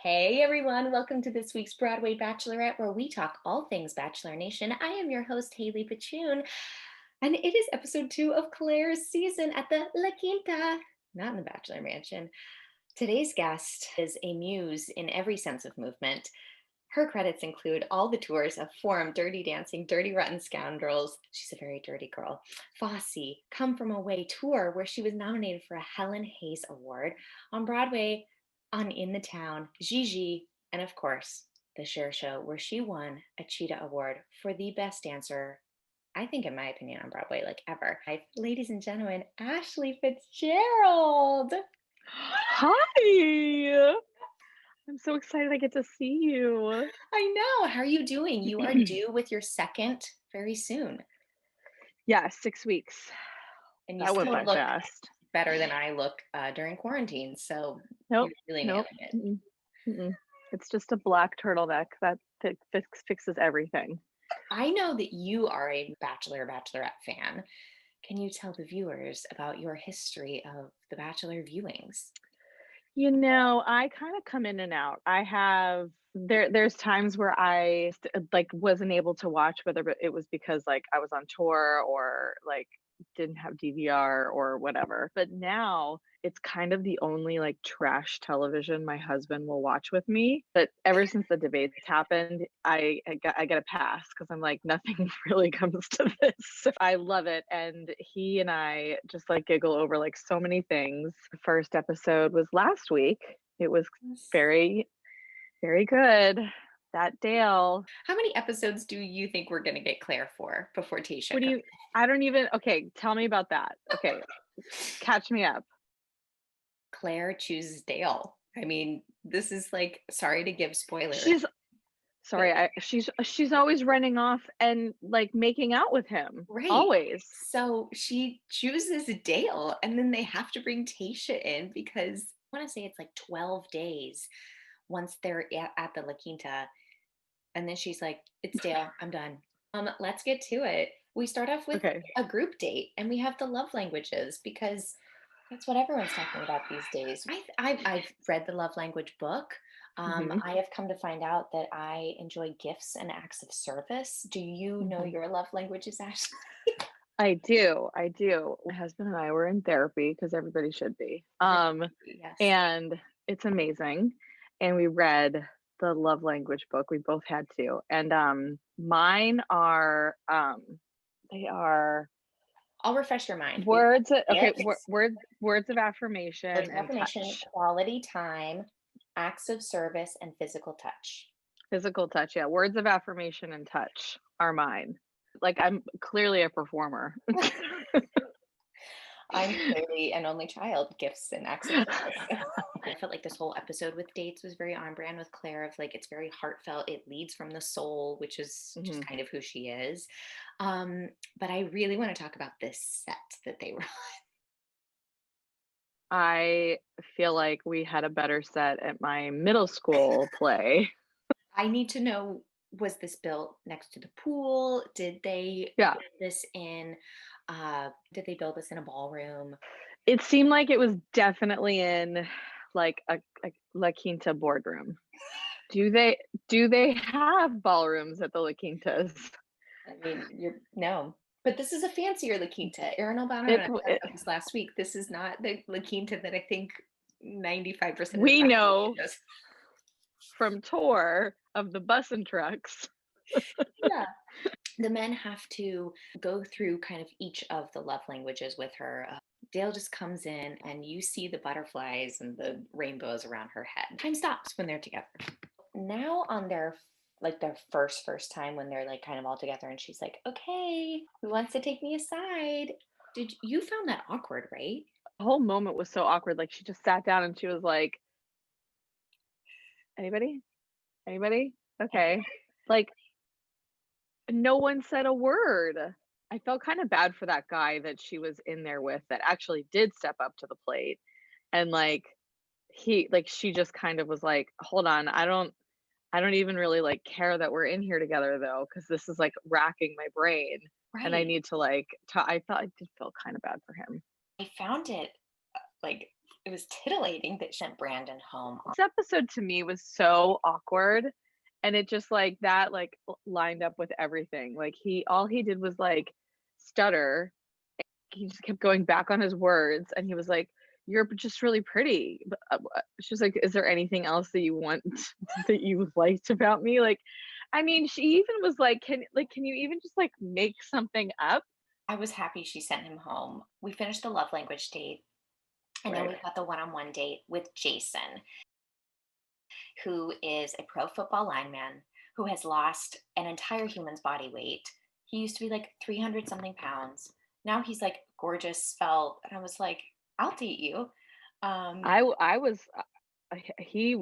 Hey everyone, welcome to this week's Broadway Bachelorette, where we talk all things Bachelor Nation. I am your host, Hayley Podschun, and it is episode 2 of Claire's season at the La Quinta, not in the Bachelor Mansion. Today's guest is a muse in every sense of movement. Her credits include all the tours of Forum, Dirty Dancing, Dirty Rotten Scoundrels. She's a very dirty girl. Fosse, Come From Away tour, where she was nominated for a Helen Hayes Award. On Broadway, on In the Town, Gigi, and of course, The Cher Show, where she won a Cheetah Award for the best dancer, I think, in my opinion, on Broadway, like ever. Ladies and gentlemen, Ashley Fitzgerald. Hi. I'm so excited I get to see you. I know. How are you doing? You are due with your second very soon. Yeah, 6 weeks. And you That went still by look fast. better than I look during quarantine. So Nope, you're really nope. nailing it. Mm-mm, mm-mm. It's just a black turtleneck that fixes everything. I know that you are a Bachelorette fan. Can you tell the viewers about your history of the Bachelor viewings? I kind of come in and out. There's times where like wasn't able to watch, whether it was because like I was on tour or like didn't have DVR or whatever. But now it's kind of the only like trash television my husband will watch with me. But ever since the debates happened, I get a pass because I'm like nothing really comes to this. I love it, and he and I just like giggle over like so many things. The first episode was last week. It was very, very good. That Dale. How many episodes do you think we're going to get Claire for before Tasha What do comes? you? I don't even. Okay, tell me about that. Okay, catch me up. Claire chooses Dale. I mean, this is like, sorry to give spoilers. She's sorry. But She's always running off and like making out with him. right. Always. So she chooses Dale, and then they have to bring Tasha in because I want to say it's like 12 days once they're at the La Quinta. And then she's like, it's Dale, I'm done. Let's get to it. We start off with Okay. a group date, and we have the love languages because that's what everyone's talking about these days. I've read the love language book. Hmm. I have come to find out that I enjoy gifts and acts of service. Do you know Hmm. your love languages, Ashley? I do. I do. My husband and I were in therapy because everybody should be. Yes. And it's amazing. And we read the love language book. We both had to. And mine are they are I'll refresh your mind. We words okay, gifts, words of affirmation words of and affirmation, touch. quality time, acts of service, and physical touch. Physical touch. Yeah, words of affirmation and touch are mine. Like I'm clearly a performer. I'm clearly an only child, gifts and acts of service. I felt like this whole episode with dates was very on brand with Claire of like it's very heartfelt. It leads from the soul, which is just Mhm. kind of who she is. But I really want to talk about this set that they were. I feel like we had a better set at my middle school play. I need to know, was this built next to the pool? Did they Yeah. build this in did they build this in a ballroom? It seemed like it was definitely in like a La Quinta boardroom. Do they have ballrooms at the La Quintas? I mean, you're no. But this is a fancier La Quinta. Aaron Albano and It, I talked it about this last week. This is not the La Quinta that I think 95% of the we know population is. from tour of the bus and trucks. Yeah. The men have to go through kind of each of the love languages with her. Dale just comes in and you see the butterflies and the rainbows around her head. Time stops when they're together. Now on their first time when they're like kind of all together and she's like, okay, who wants to take me aside? Did you found that awkward, right? The whole moment was so awkward. Like she just sat down and she was like, anybody? Anybody? Okay. Like no one said a word. I felt kind of bad for that guy that she was in there with that actually did step up to the plate. And like she just kind of was like, "Hold on, I don't even really like care that we're in here together though because this is like racking my brain and I Right. need to like I thought I did feel kind of bad for him." I found it like it was titillating that she sent Brandon home. This episode to me was so awkward, and it just, like, that, like, lined up with everything. Like, he all he did was, like, stutter. He just kept going back on his words, and he was like, "You're just really pretty." But, she was like, "Is there anything else that you want that you liked about me?" Like, I mean, she even was like, can you even just, like, make something up?" I was happy she sent him home. We finished the love language date, and then Right. we got the one-on-one date with Jason, who is a pro football lineman who has lost an entire human's body weight. He used to be like 300 something pounds. Now he's like gorgeous, svelte. And I was like, I'll date you. Um, I was he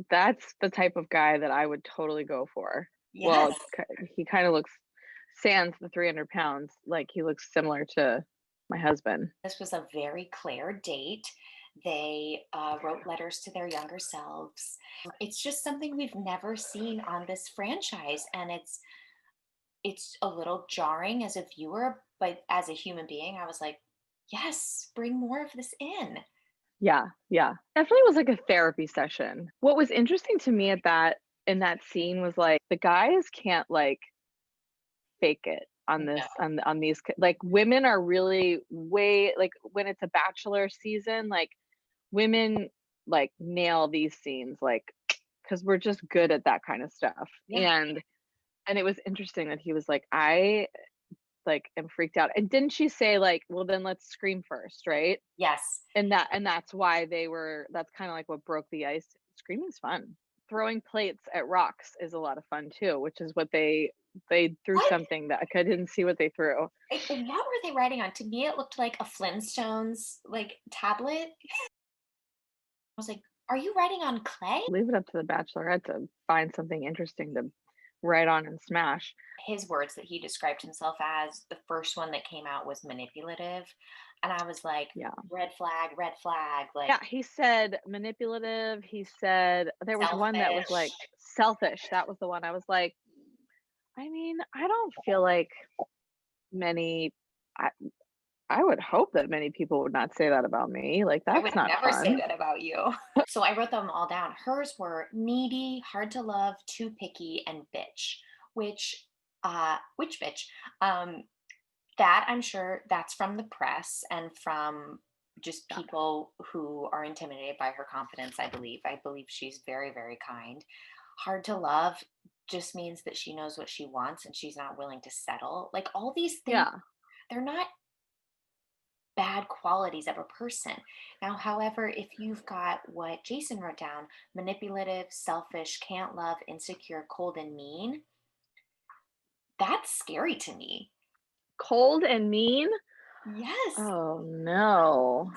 that's the type of guy that I would totally go for. yes, Well, he kind of looks sans the 300 pounds, like he looks similar to my husband. this was a very Claire date. They wrote letters to their younger selves. It's just something we've never seen on this franchise. And it's a little jarring as a viewer, but as a human being, I was like, yes, bring more of this in. Yeah, yeah. Definitely was like a therapy session. What was interesting to me at that in that scene was like the guys can't like fake it on No. this on these like women are really way like when it's a bachelor season, like women like nail these scenes like because we're just good at that kind of stuff. Yeah. And it was interesting that he was like, I like am freaked out. And didn't she say like, well then let's scream first, right? Yes. And that's why that's kind of like what broke the ice. Screaming's fun. Throwing plates at rocks is a lot of fun too, which is what they threw What? something that I didn't see what they threw. What were they writing on? To me, it looked like a Flintstones like tablet. I was like, "Are you writing on clay?" Leave it up to the Bachelorette to find something interesting to write on and smash. His words that he described himself as, the first one that came out was manipulative, and I was like, Yeah. red flag, like Yeah, he said manipulative. He said there was one that was selfish. like selfish. That was the one I was like, I mean, I don't feel like many I I would hope that many people would not say that about me. Like I that's would not never say fun. that about you. So I wrote them all down. Hers were needy, hard to love, too picky, and bitch. Which bitch? Um, that I'm sure that's from the press and from just Yeah. people who are intimidated by her confidence, I believe. I believe she's very, very kind. Hard to love just means that she knows what she wants and she's not willing to settle. Like all these things, Yeah. they're not bad qualities of a person. Now, however, if you've got what Jason wrote down, manipulative, selfish, can't love, insecure, cold, and mean, that's scary to me. Cold and mean? Yes. Oh no.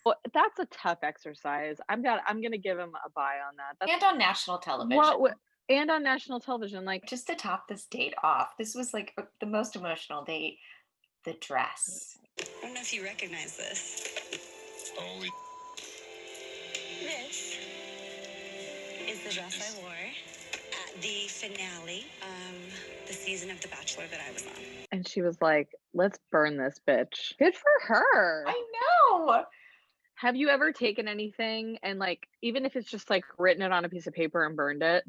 Well, that's a tough exercise. I'm gonna give him a buy on that. That's And on national television. what w and on national television, like, Just to top this date off, this was like the most emotional date. The dress. I don't know if you recognize this. Holy. This is the dress I wore at the finale, the season of The Bachelor that I was on. and she was like, "Let's burn this bitch." Good for her. I know. Have you ever taken anything and, like, even if it's just, like, written it on a piece of paper and burned it?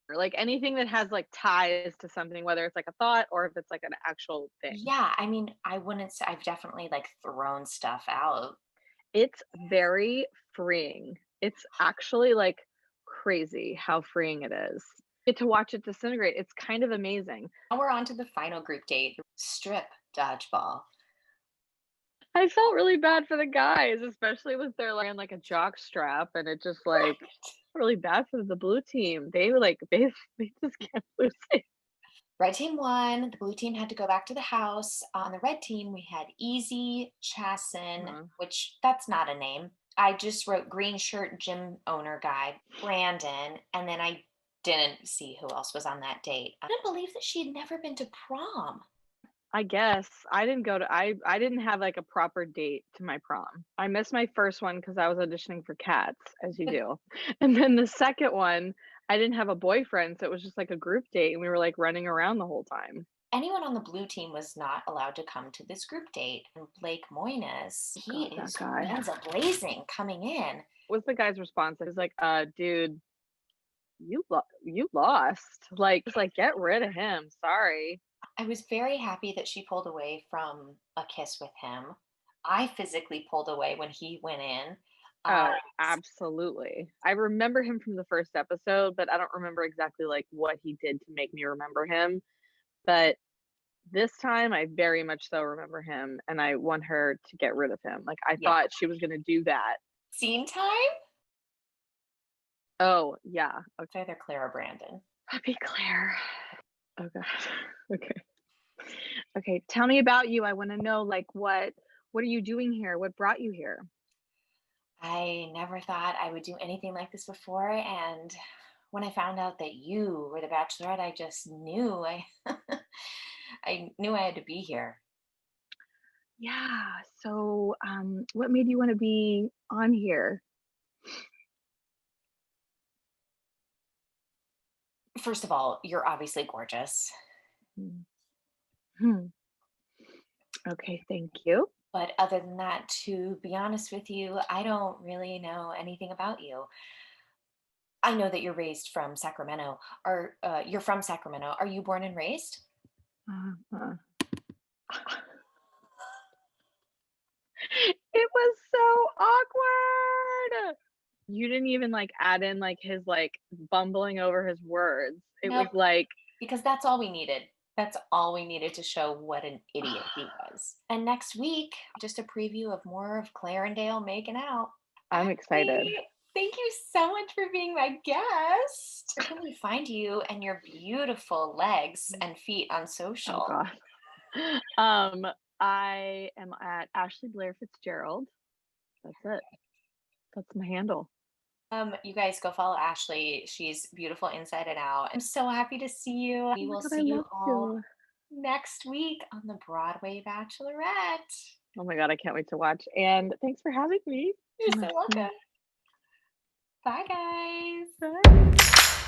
Or, like, anything that has, like, ties to something, whether it's, like, a thought or if it's, like, an actual thing. Yeah, I mean, I wouldn't say I've definitely like thrown stuff out. It's very freeing. It's actually, like, crazy how freeing it is. Get to watch it disintegrate. It's kind of amazing. Now we're on to the final group date, strip dodgeball. I felt really bad for the guys, especially with their wearing, like, a jock strap, and it just, like, really bad for the blue team. They were, like, they just kept losing. Red team won. The blue team had to go back to the house. On the red team, we had Easy, Chasen, Uh-huh. which that's not a name. I just wrote green shirt gym owner guy, Brandon, and then I didn't see who else was on that date. I didn't believe that she had never been to prom. I guess. I didn't have, like, a proper date to my prom. I missed my first one because I was auditioning for Cats, as you do. And then the second one, I didn't have a boyfriend, so it was just, like, a group date, and we were, like, running around the whole time. anyone on the blue team was not allowed to come to this group date. And Blake Moynius, he God, that is guy. guns a blazing coming in. What's the guy's response? He's like, dude, you lost. Like, just like, get rid of him. Sorry. I was very happy that she pulled away from a kiss with him. I physically pulled away when he went in. Oh, absolutely. I remember him from the first episode, but I don't remember exactly like what he did to make me remember him. But this time I very much so remember him, and I want her to get rid of him. Like, I Yeah. thought she was going to do that. Scene time? Oh, yeah. It's either Claire or Brandon. Happy Claire. Oh god. Okay. Okay, tell me about you. I want to know, like, what are you doing here? What brought you here? I never thought I would do anything like this before, and when I found out that you were the Bachelorette, I just knew I knew I had to be here. Yeah. So, what made you want to be on here? First of all, you're obviously gorgeous. Hmm. Okay, thank you. But other than that, to be honest with you, I don't really know anything about you. I know that you're raised from Sacramento, or you're from Sacramento. Are you born and raised? Uh-huh. It was so awkward. You didn't even like add in like his like bumbling over his words. It was Nope. like, Because that's all we needed. That's all we needed to show what an idiot he was. And next week, just a preview of more of Claire and Dale making out. I'm excited. Hey, thank you so much for being my guest. Where can we find you and your beautiful legs and feet on social? Oh god. I am at Ashley Blair Fitzgerald. That's it. That's my handle. You guys go follow Ashley. She's beautiful inside and out. I'm so happy to see you. We will God, see I you love all you. next week on the Broadway Bachelorette. Oh my god, I can't wait to watch. And thanks for having me. You're so welcome. Bye, guys. Bye.